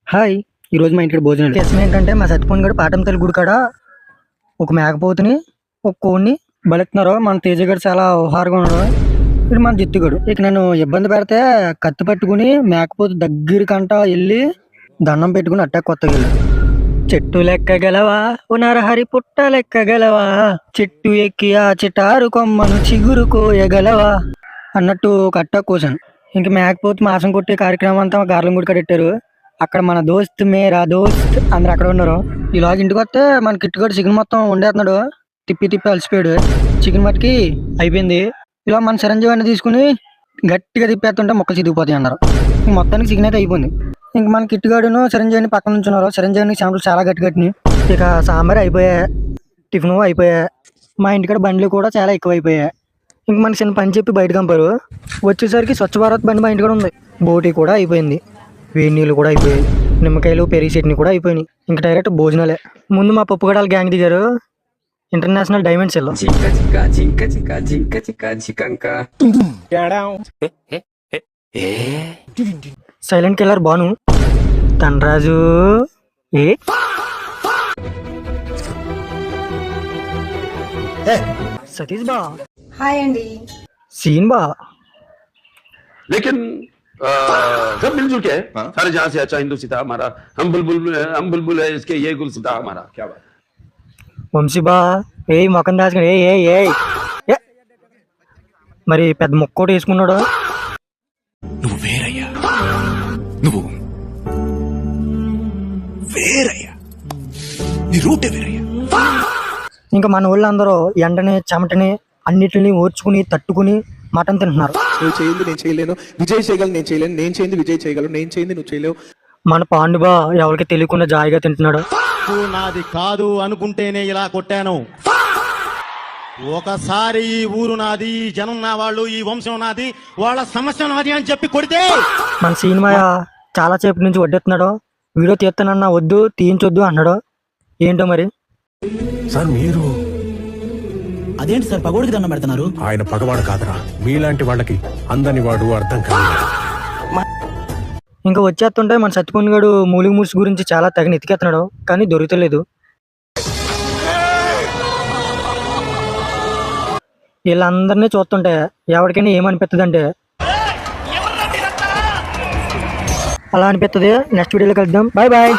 Hi! ఈరోజు మా ఇంటికాడ భోజనాలు. విషయం ఏంటంటే మా సత్తిపండు గాడు పాటంతల్లి గుడి కాడ ఒక మేకపోతుని, ఒక కోడిని బలిస్తున్నారు. మన తేజ గాడు చాలా హుషారుగా ఉన్నాడు. వీడు మన జిత్తుగాడు. ఇక నన్ను ఇబ్బంది పెడితే కత్తి పట్టుకుని మేకపోతు దగ్గరికంట ఎళ్లి దండం పెట్టుకుని అట్టాగ్ కొత్తగెళ్ళాడు. చెట్టు లెక్కగలవా ఓ నరహరి పుట్ట లెక్కగలవా, చెట్టు ఎక్కి ఆ చిటారు కొమ్మను చిగురు కోయగలవా అన్నట్టు ఒక అట్టాగ్ కోసాను. ఇంక మేకపోతు మాంసం కొట్టే కార్యక్రమం అంతా గార్లం గుడి కాడ పెట్టారు. అక్కడ మన దోస్త్ మేరా దోస్త్ అందరు అక్కడ ఉన్నారు. ఇలాగ ఇంటికి వస్తే మన కిట్టుగాడు చికెన్ మొత్తం వండేస్తున్నాడు. తిప్పి తిప్పి అలసిపోయాడు. చికెన్ మట్టుకి అయిపోయింది. ఇలా మన చిరంజీవిని తీసుకుని గట్టిగా తిప్పేస్తుంటే మొక్కలు చిదిగిపోతాయి అన్నారు. మొత్తానికి చికెన్ అయితే అయిపోయింది. ఇంక మన కిట్టుగాడును చిరంజీవిని పక్కన నుంచున్నారు. చిరంజీవిని చెమటలు చాలా గట్టి గట్టినాయి. ఇక సాంబార్ అయిపోయా, టిఫిన్ అయిపోయా, మా ఇంటికాడ బండ్లు కూడా చాలా ఎక్కువ అయిపోయాయి. ఇంక మన చిన్న పని చెప్పి బయట కంపారు. వచ్చేసరికి స్వచ్ఛ భారత్ బండి మా ఇంటికాడ ఉంది. బోటీ కూడా అయిపోయింది. వేడి నీళ్ళు కూడా అయిపోయాయి. నిమ్మకాయలు పెరిగి చట్నీ కూడా అయిపోయినాయి. ఇంకా డైరెక్ట్ భోజనాలే. ముందు మా పప్పుగడాల గ్యాంగ్ దిగారు ఇంటర్నేషనల్ డైమండ్స్ లో. సైలెంట్ కిల్లర్ బాను, ధనరాజు, ఏ సతీష్ బా, హాయ్ అండి. సీన్ బా. लेकिन सब मिलजुल के सारे जहां से अच्छा हिंदू सीता हमारा, हम बुलबुल है इसके, ये गुल सीता हमारा. क्या बात. వంశీ బా, ఏ మొఖం దాచుకుని ఏ మరి పెద్ద ముక్క కూడా వేసుకున్నాడు. నువ్వు వేరయ్యా, నువ్వు వేరయ్యా, నీ రూటే వేరయ్యా. ఇంకా మన వాళ్ళందరూ ఎండని చెమటని అన్నిటిని ఓర్చుకుని తట్టుకుని మటన్ తింటున్నారు. నువ్వు చేయింది నేను చేయలేను, విజయ్ చేయగలను నేను చేయలేను, నేను చేయింది విజయ్ చేయగలను, నేను చేయింది నువ్వు చేయలేవు. మన పాండుబా ఎవరికి తెలియకుండా జాయిగా తింటున్నాడు. నాది కాదు అనుకుంటేనే ఇలా కొట్టాను. ఒకసారి ఈ ఊరు నాది, ఈ జనం నా వాళ్ళు, ఈ వంశం నాది, వాళ్ళ సమస్య నాది అని చెప్పి కొడితే మన సినిమా చాలా సేపటి నుంచి వడ్డెత్తున్నాడు. వీడియో తీస్తానన్నా వద్దు, తీయించొద్దు అన్నాడు. ఏంటో మరి. సార్ మీరు అదేంటి సార్ పగోడికి దండం పెడుతున్నారు? ఆయన పగవాడు కాదురా, మీలాంటి వాళ్ళకి అందని వాడు అర్థం కాదు. ఇంకా వచ్చేస్తుంటే మన సత్యపండు గారు మూలిగ మురుసు గురించి చాలా తగిన ఎతికెత్తున్నాడు, కానీ దొరుకుతలేదు. వీళ్ళందరినీ చూస్తుంటే ఎవరికైనా ఏమనిపిస్తుంది అంటే అలా అనిపిస్తుంది. నెక్స్ట్ వీడియోలో కలుద్దాం. Bye bye.